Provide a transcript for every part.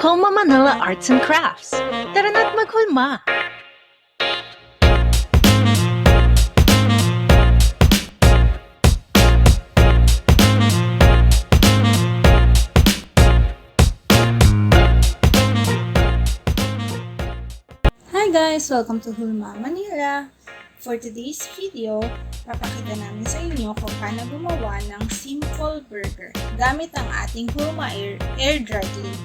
Hulma Manila Arts and Crafts. Tara na't maghulma! Hi guys! Welcome to Hulma Manila. For today's video, papakita namin sa inyo kung paano gumawa ng simple burger gamit ang ating Hulma Air Dry Clay.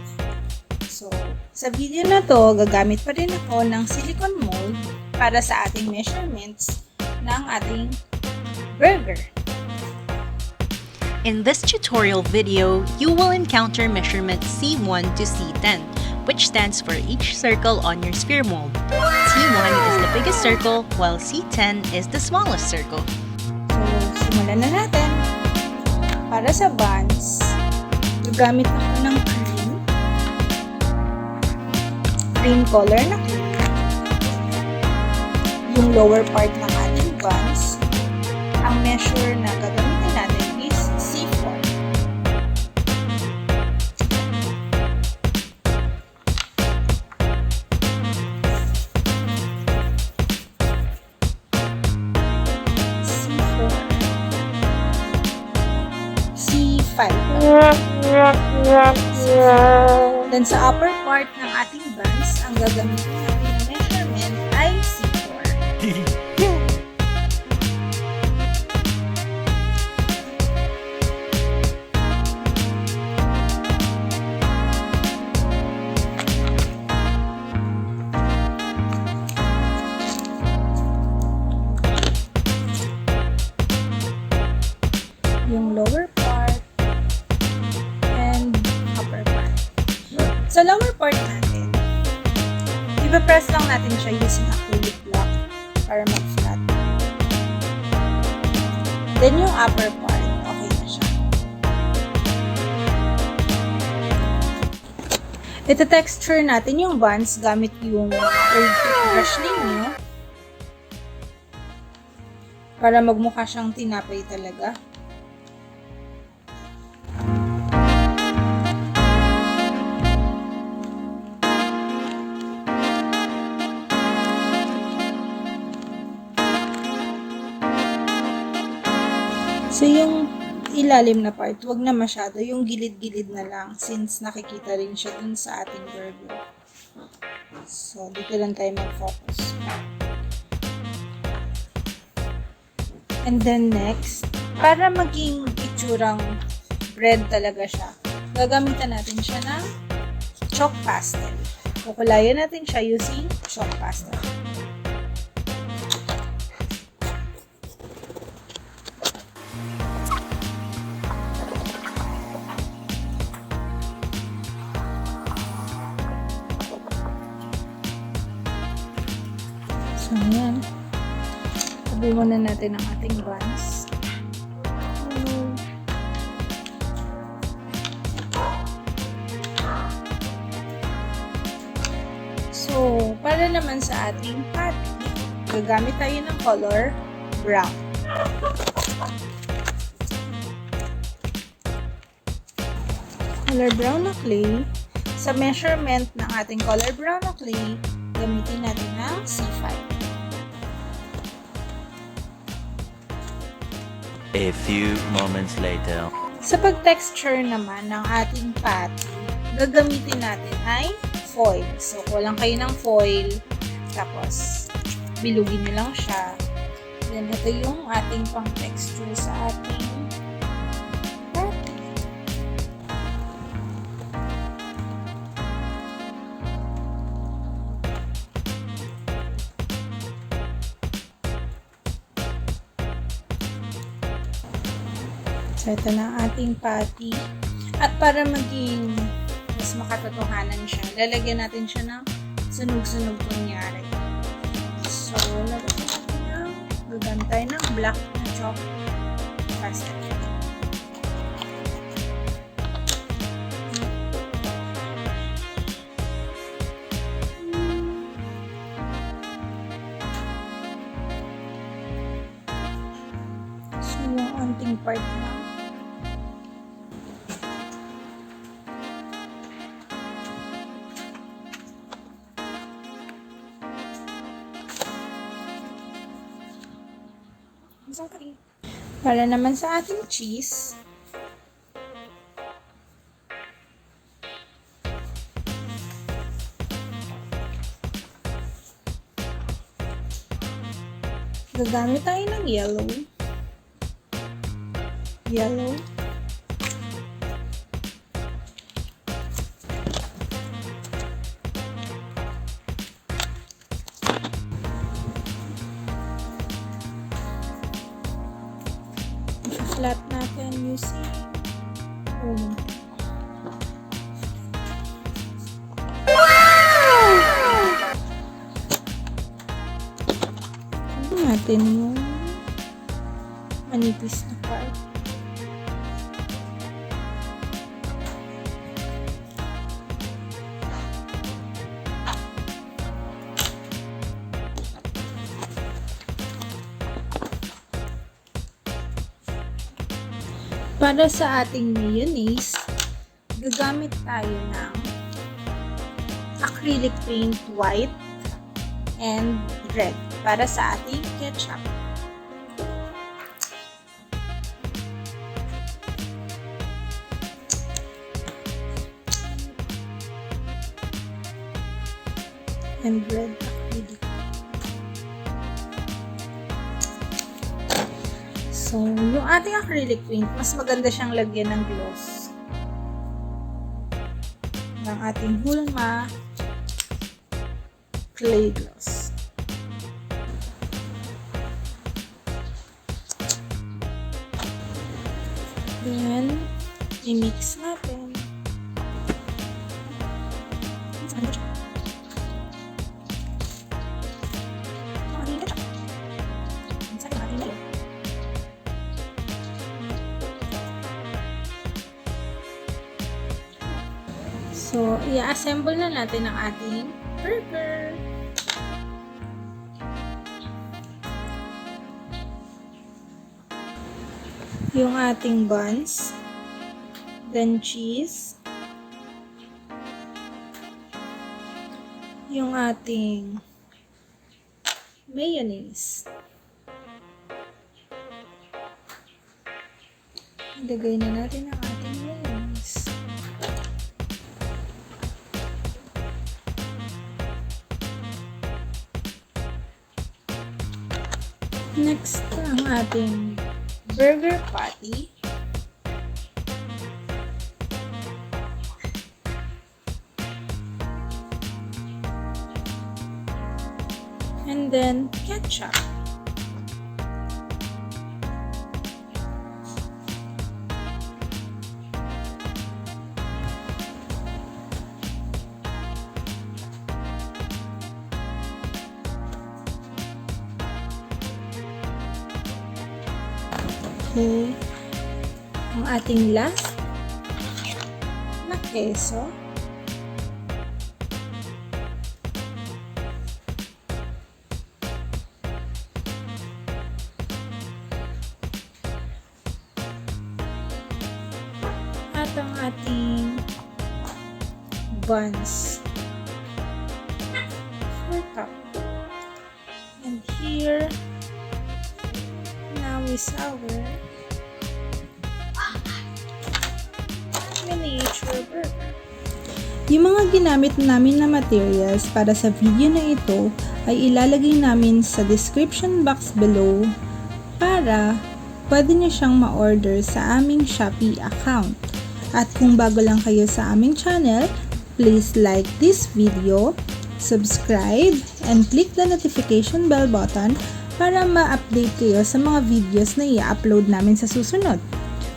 So, sa video na to, gagamit pa rin ako ng silicone mold para sa ating measurements ng ating burger. In this tutorial video, you will encounter measurement C1 to C10, which stands for each circle on your sphere mold. C1 is the biggest circle, while C10 is the smallest circle. So, simulan na natin. Para sa buns, gagamit ako ng cream color na clay. Yung lower part ng ating buns, ang measure na gagamitin natin is C4. C5. Then sa upper part ng ating buns, ang gagamitin natin na measurement ay C4. Yung lower part and upper part. Sa lower part natin, ipa-press lang natin siya using Acrylic Block para mag-flat. Then yung upper part, okay na siya. Ito-texture natin yung buns gamit yung old toothbrush ninyo para magmukha siyang tinapay talaga. So, yung ilalim na part, wag na masyado. Yung gilid-gilid na lang since nakikita rin siya dun sa ating burger. So, dito lang tayo mag-focus. And then next, para maging itsurang bread talaga siya, gagamitan natin siya ng chalk pastel. Kukulayan natin siya using chalk pastel. So, ayan. Tabi muna natin ang ating buns. So, para naman sa ating patty, gagamit tayo ng color brown. Color brown na clay. Sa measurement ng ating color brown na clay, gamitin natin ng C5. A few moments later. Sa pag-texture naman ng ating patty, gagamitin natin ay foil. So, kulang kayo ng foil, tapos bilugin nyo lang siya. Then, ito yung ating pang-texture sa ating patty. So, ito na ang ating patty. At para maging mas makatotohanan siya, lalagyan natin siya ng sunog-sunog kunyari. So, gagamit tayo ng black na chalk pastel. So, yung onting part na Para naman sa ating cheese, gagamit tayo ng yellow. Flat natin using Hulma. Natin yung manipis na part. Para sa ating mayonnaise, gagamit tayo ng acrylic paint white and red para sa ating ketchup. And red acrylic. So, yung ating acrylic paint, mas maganda siyang lagyan ng gloss. Ng ating Hulma Clay Gloss. Then, i-mix natin. So, i-assemble na natin ang ating burger. Yung ating buns, then cheese, yung ating mayonnaise. Ilagay na natin ang ating mayonnaise. Next, ang ating burger patty. And then, ketchup. Okay. Ang ating last na keso. At ang ating buns for top. And here, now is our miniature burger. Yung mga ginamit namin na materials para sa video na ito ay ilalagay namin sa description box below para pwede nyo siyang ma-order sa aming SHOPEE account. At kung bago lang kayo sa aming channel, please like this video, subscribe, and click the notification bell button para ma-update kayo sa mga videos na i-upload namin sa susunod.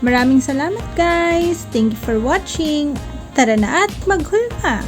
Maraming salamat guys! Thank you for watching! Tara na at maghulma!